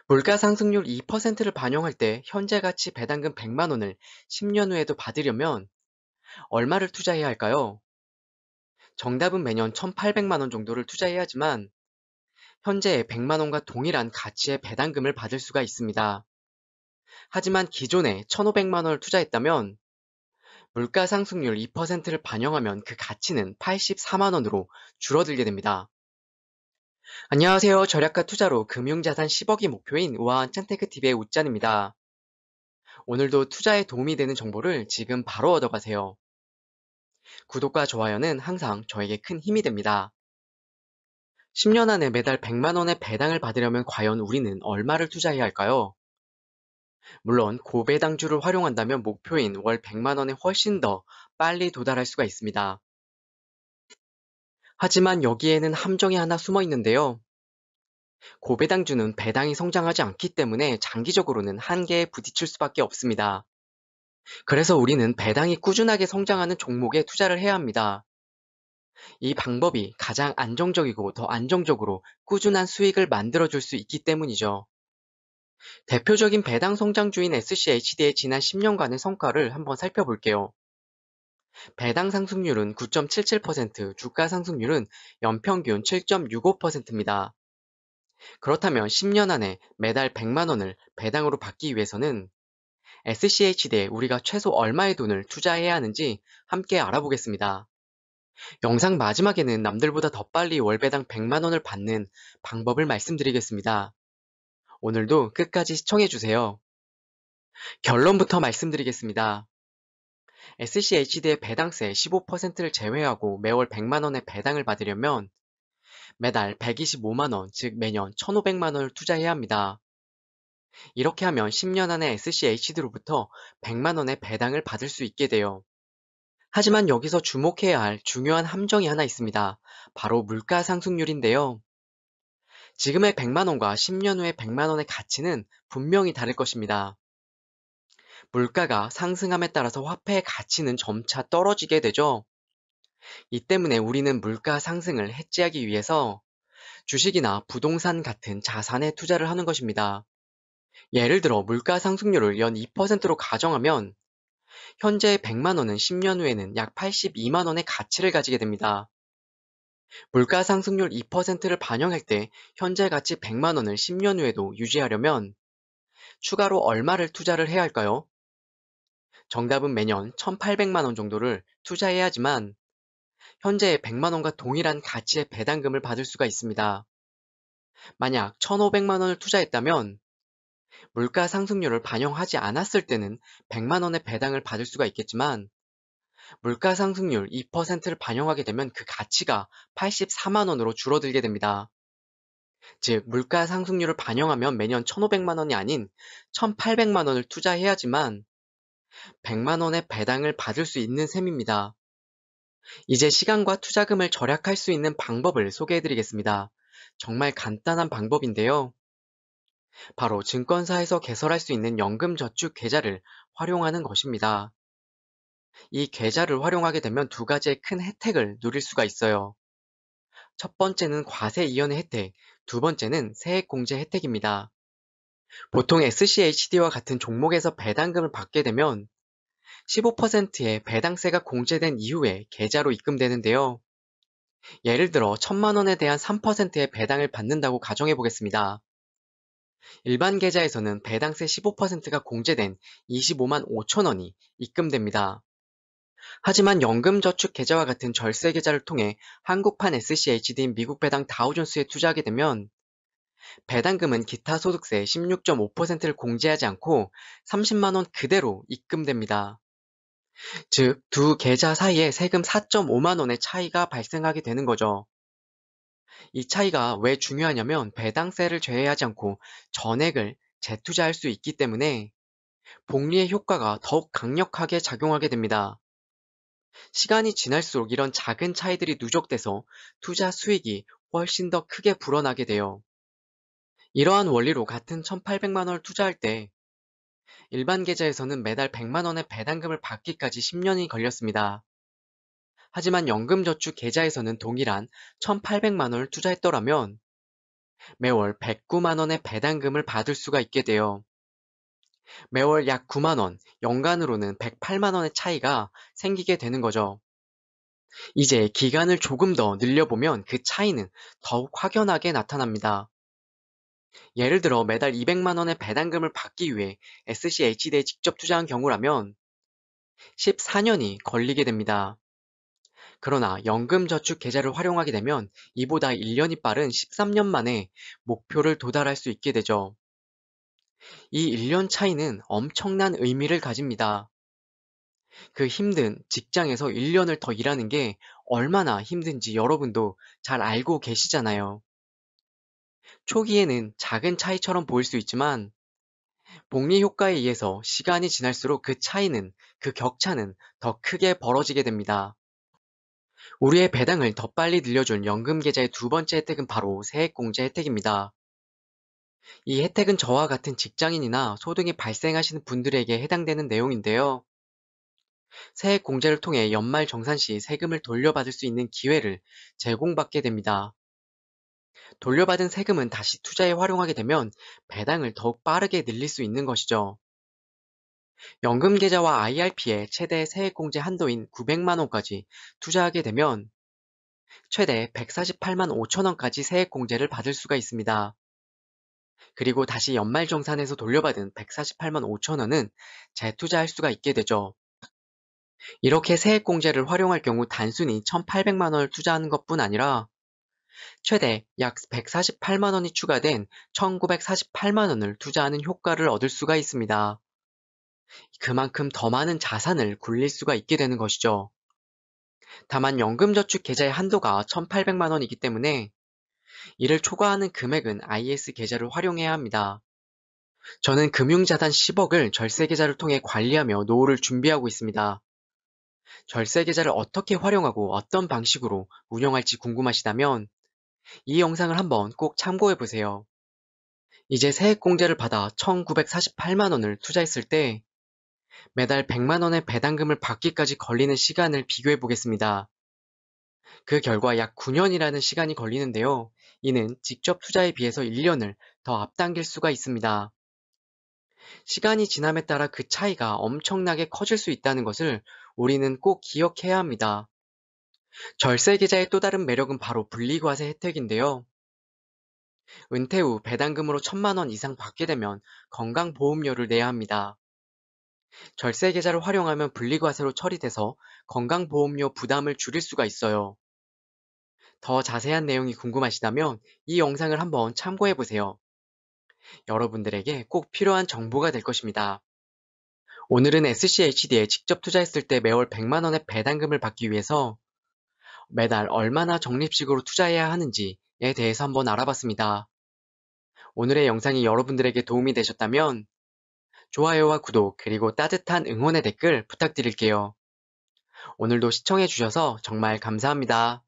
물가 상승률 2%를 반영할 때 현재 가치 배당금 100만 원을 10년 후에도 받으려면 얼마를 투자해야 할까요? 정답은 매년 1,800만 원 정도를 투자해야 하지만 현재 100만 원과 동일한 가치의 배당금을 받을 수가 있습니다. 하지만 기존에 1,500만 원을 투자했다면 물가 상승률 2%를 반영하면 그 가치는 84만 원으로 줄어들게 됩니다. 안녕하세요. 절약과 투자로 금융자산 10억이 목표인 우아한 짠테크TV의 웃짠입니다. 오늘도 투자에 도움이 되는 정보를 지금 바로 얻어가세요. 구독과 좋아요는 항상 저에게 큰 힘이 됩니다. 10년 안에 매달 100만 원의 배당을 받으려면 과연 우리는 얼마를 투자해야 할까요? 물론 고배당주를 활용한다면 목표인 월 100만 원에 훨씬 더 빨리 도달할 수가 있습니다. 하지만 여기에는 함정이 하나 숨어 있는데요. 고배당주는 배당이 성장하지 않기 때문에 장기적으로는 한계에 부딪힐 수밖에 없습니다. 그래서 우리는 배당이 꾸준하게 성장하는 종목에 투자를 해야 합니다. 이 방법이 가장 안정적이고 더 안정적으로 꾸준한 수익을 만들어줄 수 있기 때문이죠. 대표적인 배당 성장주인 SCHD의 지난 10년간의 성과를 한번 살펴볼게요. 배당 상승률은 9.77%, 주가 상승률은 연평균 7.65%입니다. 그렇다면 10년 안에 매달 100만 원을 배당으로 받기 위해서는 SCHD에 우리가 최소 얼마의 돈을 투자해야 하는지 함께 알아보겠습니다. 영상 마지막에는 남들보다 더 빨리 월배당 100만 원을 받는 방법을 말씀드리겠습니다. 오늘도 끝까지 시청해주세요. 결론부터 말씀드리겠습니다. SCHD의 배당세 15%를 제외하고 매월 100만 원의 배당을 받으려면 매달 125만 원, 즉 매년 1,500만 원을 투자해야 합니다. 이렇게 하면 10년 안에 SCHD로부터 100만 원의 배당을 받을 수 있게 돼요. 하지만 여기서 주목해야 할 중요한 함정이 하나 있습니다. 바로 물가 상승률인데요. 지금의 100만 원과 10년 후의 100만 원의 가치는 분명히 다를 것입니다. 물가가 상승함에 따라서 화폐의 가치는 점차 떨어지게 되죠. 이 때문에 우리는 물가 상승을 해지하기 위해서 주식이나 부동산 같은 자산에 투자를 하는 것입니다. 예를 들어 물가 상승률을 연 2%로 가정하면 현재의 100만 원은 10년 후에는 약 82만 원의 가치를 가지게 됩니다. 물가 상승률 2%를 반영할 때 현재 가치 100만 원을 10년 후에도 유지하려면 추가로 얼마를 투자를 해야 할까요? 정답은 매년 1,800만 원 정도를 투자해야 하지만 현재의 100만 원과 동일한 가치의 배당금을 받을 수가 있습니다. 만약 1,500만 원을 투자했다면 물가 상승률을 반영하지 않았을 때는 100만 원의 배당을 받을 수가 있겠지만 물가 상승률 2%를 반영하게 되면 그 가치가 84만 원으로 줄어들게 됩니다. 즉 물가 상승률을 반영하면 매년 1,500만 원이 아닌 1,800만 원을 투자해야지만 100만 원의 배당을 받을 수 있는 셈입니다. 이제 시간과 투자금을 절약할 수 있는 방법을 소개해드리겠습니다. 정말 간단한 방법인데요. 바로 증권사에서 개설할 수 있는 연금저축 계좌를 활용하는 것입니다. 이 계좌를 활용하게 되면 두 가지의 큰 혜택을 누릴 수가 있어요. 첫 번째는 과세 이연의 혜택, 두 번째는 세액공제 혜택입니다. 보통 SCHD와 같은 종목에서 배당금을 받게 되면 15%의 배당세가 공제된 이후에 계좌로 입금되는데요. 예를 들어 1,000만 원에 대한 3%의 배당을 받는다고 가정해 보겠습니다. 일반 계좌에서는 배당세 15%가 공제된 25만 5천 원이 입금됩니다. 하지만 연금저축 계좌와 같은 절세 계좌를 통해 한국판 SCHD인 미국 배당 다우존스에 투자하게 되면 배당금은 기타 소득세 16.5%를 공제하지 않고 30만 원 그대로 입금됩니다. 즉, 두 계좌 사이에 세금 4.5만 원의 차이가 발생하게 되는 거죠. 이 차이가 왜 중요하냐면 배당세를 제외하지 않고 전액을 재투자할 수 있기 때문에 복리의 효과가 더욱 강력하게 작용하게 됩니다. 시간이 지날수록 이런 작은 차이들이 누적돼서 투자 수익이 훨씬 더 크게 불어나게 돼요. 이러한 원리로 같은 1,800만 원을 투자할 때 일반 계좌에서는 매달 100만 원의 배당금을 받기까지 10년이 걸렸습니다. 하지만 연금저축 계좌에서는 동일한 1,800만 원을 투자했더라면 매월 109만 원의 배당금을 받을 수가 있게 돼요. 매월 약 9만 원, 연간으로는 108만 원의 차이가 생기게 되는 거죠. 이제 기간을 조금 더 늘려보면 그 차이는 더욱 확연하게 나타납니다. 예를 들어 매달 200만 원의 배당금을 받기 위해 SCHD에 직접 투자한 경우라면 14년이 걸리게 됩니다. 그러나 연금저축 계좌를 활용하게 되면 이보다 1년이 빠른 13년 만에 목표를 도달할 수 있게 되죠. 이 1년 차이는 엄청난 의미를 가집니다. 그 힘든 직장에서 1년을 더 일하는 게 얼마나 힘든지 여러분도 잘 알고 계시잖아요. 초기에는 작은 차이처럼 보일 수 있지만 복리 효과에 의해서 시간이 지날수록 그 격차는 더 크게 벌어지게 됩니다. 우리의 배당을 더 빨리 늘려준 연금계좌의 두 번째 혜택은 바로 세액공제 혜택입니다. 이 혜택은 저와 같은 직장인이나 소득이 발생하시는 분들에게 해당되는 내용인데요. 세액공제를 통해 연말 정산 시 세금을 돌려받을 수 있는 기회를 제공받게 됩니다. 돌려받은 세금은 다시 투자에 활용하게 되면 배당을 더욱 빠르게 늘릴 수 있는 것이죠. 연금계좌와 IRP의 최대 세액공제 한도인 900만 원까지 투자하게 되면 최대 148만 5천 원까지 세액공제를 받을 수가 있습니다. 그리고 다시 연말정산에서 돌려받은 148만 5천 원은 재투자할 수가 있게 되죠. 이렇게 세액공제를 활용할 경우 단순히 1,800만 원을 투자하는 것뿐 아니라 최대 약 148만 원이 추가된 1,948만 원을 투자하는 효과를 얻을 수가 있습니다. 그만큼 더 많은 자산을 굴릴 수가 있게 되는 것이죠. 다만 연금저축 계좌의 한도가 1,800만 원이기 때문에 이를 초과하는 금액은 IS 계좌를 활용해야 합니다. 저는 금융자산 10억을 절세계좌를 통해 관리하며 노후를 준비하고 있습니다. 절세계좌를 어떻게 활용하고 어떤 방식으로 운영할지 궁금하시다면 이 영상을 한번 꼭 참고해보세요. 이제 세액공제를 받아 1,948만 원을 투자했을 때 매달 100만 원의 배당금을 받기까지 걸리는 시간을 비교해 보겠습니다. 그 결과 약 9년이라는 시간이 걸리는데요. 이는 직접 투자에 비해서 1년을 더 앞당길 수가 있습니다. 시간이 지남에 따라 그 차이가 엄청나게 커질 수 있다는 것을 우리는 꼭 기억해야 합니다. 절세 계좌의 또 다른 매력은 바로 분리과세 혜택인데요. 은퇴 후 배당금으로 1,000만 원 이상 받게 되면 건강보험료를 내야 합니다. 절세 계좌를 활용하면 분리과세로 처리돼서 건강보험료 부담을 줄일 수가 있어요. 더 자세한 내용이 궁금하시다면 이 영상을 한번 참고해 보세요. 여러분들에게 꼭 필요한 정보가 될 것입니다. 오늘은 SCHD에 직접 투자했을 때 매월 100만 원의 배당금을 받기 위해서 매달 얼마나 적립식으로 투자해야 하는지에 대해서 한번 알아봤습니다. 오늘의 영상이 여러분들에게 도움이 되셨다면 좋아요와 구독 그리고 따뜻한 응원의 댓글 부탁드릴게요. 오늘도 시청해주셔서 정말 감사합니다.